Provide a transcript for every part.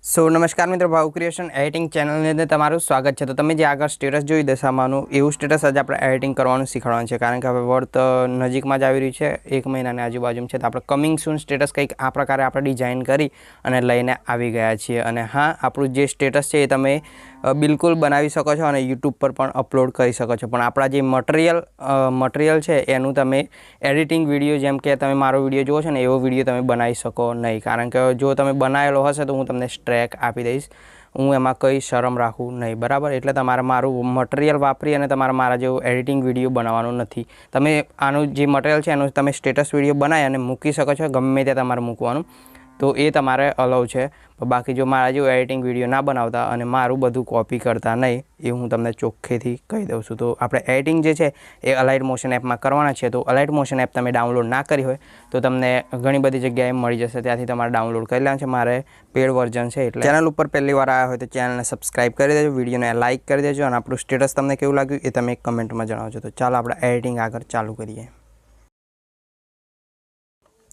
નમસ્કાર મિત્રો, ભાવ ક્રિએશન એડિટિંગ ચેનલની અંદર તમારું સ્વાગત છે। તો તમે જે આગળ સ્ટેટસ જોઈ દશામાંનું એવું સ્ટેટસ આજે આપણે એડિટિંગ કરવાનું શીખવાડવાનું છે, કારણ કે હવે વર્ત નજીકમાં જ આવી રહ્યું છે, 1 મહિનાની આજુબાજુમાં છે। તો આપણે કમિંગ સૂન સ્ટેટસ કંઈક આ પ્રકારે આપણે ડિઝાઇન કરી અને લઈને આવી ગયા છીએ। અને હા, આપણું જે સ્ટેટસ છે એ તમે બિલકુલ બનાવી શકો છો અને યુટ્યુબ પર પણ અપલોડ કરી શકો છો, પણ આપણા જે મટીરિયલ છે એનું તમે એડિટિંગ વિડીયો, જેમ કે તમે મારો વિડીયો જુઓ છો ને એવો વિડીયો તમે બનાવી શકો નહીં, કારણ કે જો તમે બનાવેલો હશે તો હું તમને ટ્રેક આપી દઈશ, હું એમાં કંઈ શરમ રાખું નહીં, બરાબર। એટલે તમારે મારું મટીરિયલ વાપરી અને તમારે મારા જેવું એડિટિંગ વિડીયો બનાવવાનું નથી। તમે આનું જે મટીરિયલ છે એનું તમે સ્ટેટસ વિડીયો બનાવી અને મૂકી શકો છો, ગમે તે તમારે મૂકવાનું, તો એ તમારે અલાઉ છે। બાકી જો મારા જેવું એડિટિંગ વિડીયો ના બનાવતા અને મારું બધું કોપી કરતા નહીં, એ હું તમને ચોખ્ખેથી કહી દઉં છું। તો આપણે એડિટિંગ જે છે એ અલાઇટ મોશન એપમાં કરવાના છે। તો અલાઇટ મોશન એપ તમે ડાઉનલોડ ના કરી હોય તો તમને ઘણી બધી જગ્યાએ મળી જશે, ત્યાંથી તમારે ડાઉનલોડ કરી લેવાનું છે। મારે પેડ વર્ઝન છે, એટલે ચેનલ ઉપર પહેલી વાર આવ્યા હોય તો ચેનલને સબસ્ક્રાઈબ કરી દેજો, વિડીયોને લાઇક કરી દેજો અને આપણું સ્ટેટસ તમને કેવું લાગ્યું એ તમે કમેન્ટમાં જણાવજો। તો ચાલો આપણે એડિટિંગ આગળ ચાલુ કરીએ।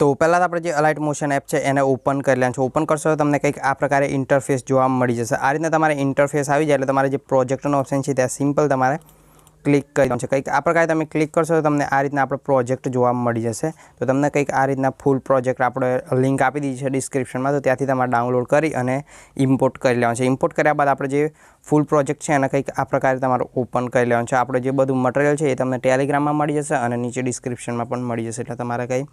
તો પહેલાં તો આપણે જે અલાઇટ મોશન એપ છે એને ઓપન કરી લેવાનું છે। ઓપન કરશો તો તમને કંઈક આ પ્રકારે ઇન્ટરફેસ જોવા મળી જશે। આ રીતના તમારે ઇન્ટરફેસ આવી જાય એટલે તમારે જે પ્રોજેક્ટનો ઓપ્શન છે ત્યાં સિમ્પલ તમારે ક્લિક કરી દેવાનું છે। કંઈક આ પ્રકારે તમે ક્લિક કરશો તો તમને આ રીતના આપણો પ્રોજેક્ટ જોવા મળી જશે। તો તમને કંઈક આ રીતના ફૂલ પ્રોજેક્ટ આપણે લિંક આપી દીધી છે ડિસ્ક્રિપ્શનમાં, તો ત્યાંથી તમારે ડાઉનલોડ કરી અને ઇમ્પોર્ટ કરી લેવાનું છે। ઇમ્પોર્ટ કર્યા બાદ આપણે જે ફૂલ પ્રોજેક્ટ છે એને કંઈક આ પ્રકારે તમારે ઓપન કરી લેવાનું છે। આપણે જે બધું મટીરિયલ છે એ તમને ટેલિગ્રામમાં મળી જશે અને નીચે ડિસ્ક્રિપ્શનમાં પણ મળી જશે, એટલે તમારે કંઈ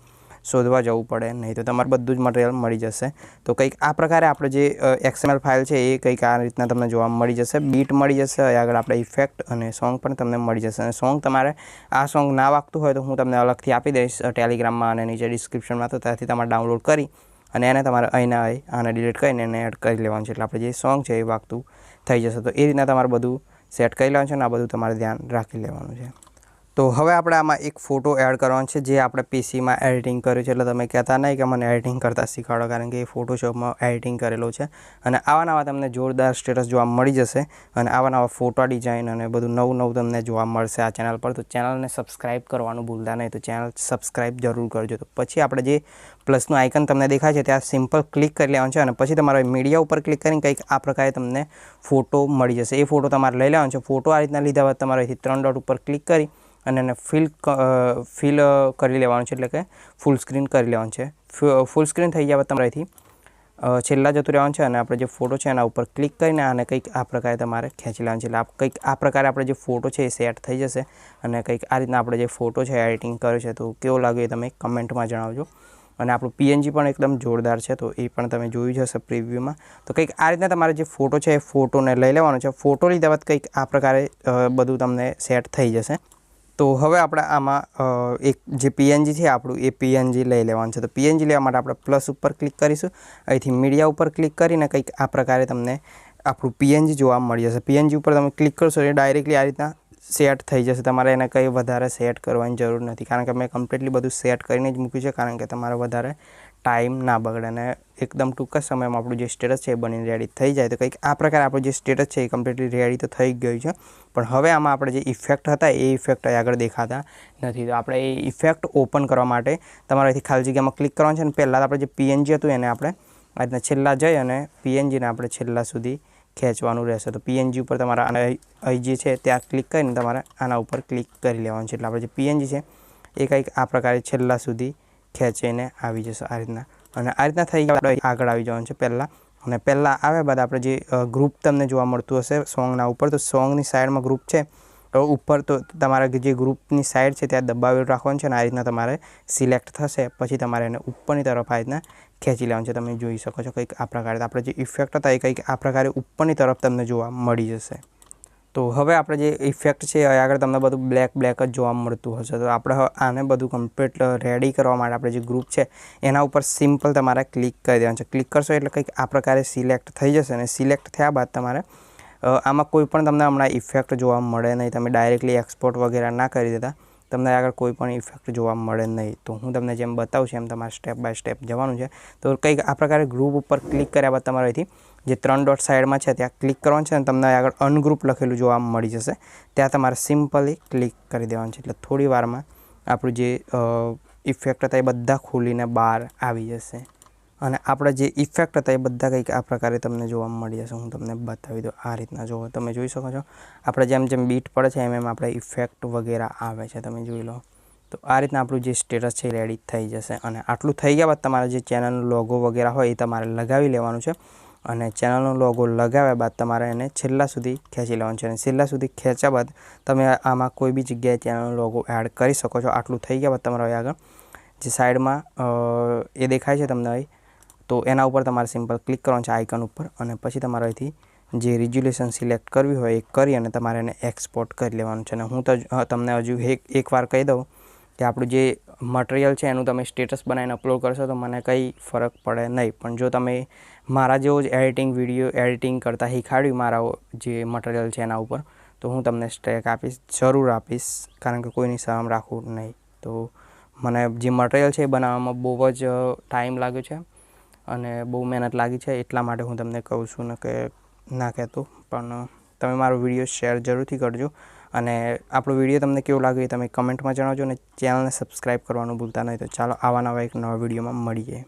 શોધવા જવું પડે નહીં, તો તમારે બધું જ મટીરિયલ મળી જશે। તો કંઈક આ પ્રકારે આપણે જે XML ફાઇલ છે એ કંઈક આ રીતના તમને જોવા મળી જશે। બીટ મળી જશે, આગળ આપણે ઇફેક્ટ અને સોંગ પણ તમને મળી જશે। અને સોંગ તમારે આ સોંગ ના વાગતું હોય તો હું તમને અલગથી આપી દઈશ ટેલિગ્રામમાં અને નીચે ડિસ્ક્રિપ્શનમાં, તો ત્યાંથી તમારે ડાઉનલોડ કરી અને એને તમારે અહીંના આને ડિલીટ કરીને એને એડ કરી લેવાનું છે, એટલે આપણે જે સોંગ છે એ વાગતું થઈ જશે। તો એ રીતના તમારે બધું સેટ કરી લેવાનું છે અને આ બધું તમારે ધ્યાન રાખી લેવાનું છે। તો હવે આપણે આમાં એક ફોટો એડ કરવાનો છે જે આપણે પીસીમાં એડિટિંગ કર્યું છે, એટલે તમે કહેતા નહીં કે મને એડિટિંગ કરતાં શીખવાડો, કારણ કે એ ફોટોશોપમાં એડિટિંગ કરેલો છે અને આવા નવા તમને જોરદાર સ્ટેટસ જોવા મળી જશે અને આવા નવા ફોટો ડિઝાઇન અને બધું નવું તમને જોવા મળશે આ ચેનલ પર। તો ચેનલને સબસ્ક્રાઈબ કરવાનું ભૂલતા નહીં, તો ચેનલ સબસ્ક્રાઈબ જરૂર કરજો। તો પછી આપણે જે પ્લસનું આઇકન તમને દેખાય છે ત્યાં સિમ્પલ ક્લિક કરી લેવાનું છે અને પછી તમારે મીડિયા ઉપર ક્લિક કરીને કંઈક આ પ્રકારે તમને ફોટો મળી જશે। એ ફોટો તમારે લઈ લેવાનો છે। ફોટો આ રીતના લીધા બાદ તમારે અહીંથી 3 ડોટ ઉપર ક્લિક કરી અને એને ફિલ કરી લેવાનું છે, એટલે કે ફૂલ સ્ક્રીન કરી લેવાનું છે। ફૂલ સ્ક્રીન થઈ ગયા બાદ તમારે અહીંથી છેલ્લા જતું રહેવાનું છે અને આપણે જે ફોટો છે એના ઉપર ક્લિક કરીને આને કંઈક આ પ્રકારે તમારે ખેંચી લેવાનું છે, એટલે કંઈક આ પ્રકારે આપણે જે ફોટો છે એ સેટ થઈ જશે અને કંઈક આ રીતના આપણે જે ફોટો છે એડિટિંગ કર્યો છે તો કેવો લાગ્યો એ તમે કમેન્ટમાં જણાવજો। અને આપણું PNG પણ એકદમ જોરદાર છે, તો એ પણ તમે જોયું જ હશે પ્રિવ્યૂમાં। તો કંઈક આ રીતના તમારે જે ફોટો છે એ ફોટોને લઈ લેવાનો છે। ફોટો લીધા બાદ કંઈક આ પ્રકારે બધું તમને સેટ થઈ જશે। તો હવે આપણે આમાં એક જે PNG છે આપણું એ PNG લઈ લેવાનું છે। તો PNG લેવા માટે આપણે પ્લસ ઉપર ક્લિક કરીશું, અહીંથી મીડિયા ઉપર ક્લિક કરીને કંઈક આ પ્રકારે તમને આપણું PNG જોવા મળી જશે। PNG ઉપર તમે ક્લિક કરશો એ ડાયરેક્ટલી આ રીતના સેટ થઈ જશે, તમારે એને કંઈ વધારે સેટ કરવાની જરૂર નથી, કારણ કે મેં કમ્પ્લીટલી બધું સેટ કરીને જ મૂક્યું છે, કારણ કે તમારે વધારે ટાઈમ ના બગડે અને એકદમ ટૂંક જ સમયમાં આપણું જે સ્ટેટસ છે એ બનીને રેડી થઈ જાય। તો કંઈક આ પ્રકારે આપણું જે સ્ટેટસ છે એ કમ્પ્લીટલી રેડી તો થઈ ગયું છે, પણ હવે આમાં આપણે જે ઇફેક્ટ હતા એ ઇફેક્ટ આગળ દેખાતા નથી। તો આપણે એ ઇફેક્ટ ઓપન કરવા માટે તમારે અહીંથી ખાલી જગ્યામાં ક્લિક કરવાનું છે અને પહેલાં આપણે જે PNG હતું એને આપણે આ રીતના છેલ્લા જઈ અને PNGને આપણે છેલ્લા સુધી ખેંચવાનું રહેશે। તો PNG ઉપર તમારે અહીં જે છે ત્યાં ક્લિક કરીને તમારે આના ઉપર ક્લિક કરી લેવાનું છે, એટલે આપણે જે PNG છે એ કંઈક આ પ્રકારે છેલ્લા સુધી ખેંચીને આવી જશે આ રીતના। અને આ રીતના થઈ ગયા આગળ આવી જવાનું છે પહેલાં, અને પહેલાં આવ્યા બાદ આપણે જે ગ્રુપ તમને જોવા મળતું હશે સોંગના ઉપર, તો સોંગની સાઈડમાં ગ્રુપ છે ઉપર, તો તમારે જે ગ્રુપની સાઈડ છે ત્યાં દબાવેલું રાખવાનું છે અને આ રીતના તમારે સિલેક્ટ થશે, પછી તમારે એને ઉપરની તરફ આ રીતના ખેંચી લેવાનું છે। તમે જોઈ શકો છો કંઈક આ પ્રકારે આપણે જે ઇફેક્ટ હતા એ કંઈક આ પ્રકારે ઉપરની તરફ તમને જોવા મળી જશે। તો હવે આપણે જે ઇફેક્ટ છે આગળ તમને બધું બ્લેક જ જોવા મળતું હશે। તો આપણે આને બધું કમ્પ્લીટ રેડી કરવા માટે આપણે જે ગ્રુપ છે એના ઉપર સિમ્પલ તમારે ક્લિક કરી દેવાનું છે। ક્લિક કરશો એટલે કંઈક આ પ્રકારે સિલેક્ટ થઈ જશે અને સિલેક્ટ થયા બાદ તમારે આમાં કોઈ પણ તમને હમણાં ઇફેક્ટ જોવા મળે નહીં, તમે ડાયરેક્ટલી એક્સપોર્ટ વગેરે ના કરી દેતા, તમને આગળ કોઈ પણ ઇફેક્ટ જોવા મળે નહીં। તો હું તમને જેમ બતાવું છું એમ તમારે સ્ટેપ બાય સ્ટેપ જવાનું છે। તો કંઈક આ પ્રકારે ગ્રુપ ઉપર ક્લિક કર્યા બાદ તમારે અહીંથી જે 3 ડોટ સાઈડમાં છે ત્યાં ક્લિક કરવાનું છે અને તમને આગળ અનગ્રુપ લખેલું જોવા મળી જશે, ત્યાં તમારે સિમ્પલી ક્લિક કરી દેવાનું છે, એટલે થોડી વારમાં આપણું જે ઇફેક્ટ હતા એ બધા ખોલીને બહાર આવી જશે। અને આપણે જે ઇફેક્ટ હતા એ બધા કંઈક આ પ્રકારે તમને જોવા મળી જશે. હું તમને બતાવી દઉં. આ રીતના જુઓ, તમે જોઈ શકો છો. આપણે જેમ જેમ બીટ પડે છે એમ આપણે ઇફેક્ટ વગેરે આવે છે, તમે જોઈ લો. તો આ રીતના આપણું જે સ્ટેટસ છે રેડી થઈ જશે. અને આટલું થઈ ગયા બાદ તમારે જે ચેનલનો લોગો વગેરે હોય એ તમારે લગાવી લેવાનું છે. અને ચેનલનો લોગો લગાવ્યા બાદ તમારે એને છેલ્લા સુધી ખેંચી લેવાનું છે. અને છેલ્લા સુધી ખેંચ્યા બાદ તમે આમાં કોઈ બી જગ્યાએ ચેનલનો લોગો એડ કરી શકો છો. આટલું થઈ ગયા બાદ તમારે હવે આગળ જે સાઈડમાં એ દેખાય છે તમને અહીં, તો એના ઉપર તમારે સિમ્પલ ક્લિક કરવાનું છે આઇકન ઉપર. અને પછી તમારે અહીંથી જે રિઝોલ્યુશન સિલેક્ટ કરવી હોય એ કરી અને તમારે એને એક્સપોર્ટ કરી લેવાનું છે. અને હું તો તમને હજુ એકવાર કહી દઉં કે આપણું જે મટીરિયલ છે એનું તમે સ્ટેટસ બનાવીને અપલોડ કરશો તો મને કંઈ ફરક પડે નહીં. પણ જો તમે મારા જેવો જ વિડીયો એડિટિંગ કરતાં શીખવાડ્યું મારા જે મટીરિયલ છે એના ઉપર, તો હું તમને સ્ટ્રેક આપીશ, જરૂર આપીશ, કારણ કે કોઈની શરમ રાખવું નહીં. તો મને જે મટીરિયલ છે એ બનાવવામાં બહુ જ ટાઈમ લાગ્યો છે અને બહુ મહેનત લાગી છે, એટલા માટે હું તમને કહું છું ને કે ના કહેતો. પણ તમે મારો વિડીયો શેર જરૂરથી કરજો. અને આપણો વિડીયો તમને કેવો લાગ્યો એ તમે કમેન્ટમાં જણાવજો. અને ચેનલને સબસ્ક્રાઈબ કરવાનું ભૂલતા નહીં. તો ચાલો આવા નવા એક નવા વિડીયોમાં મળીએ.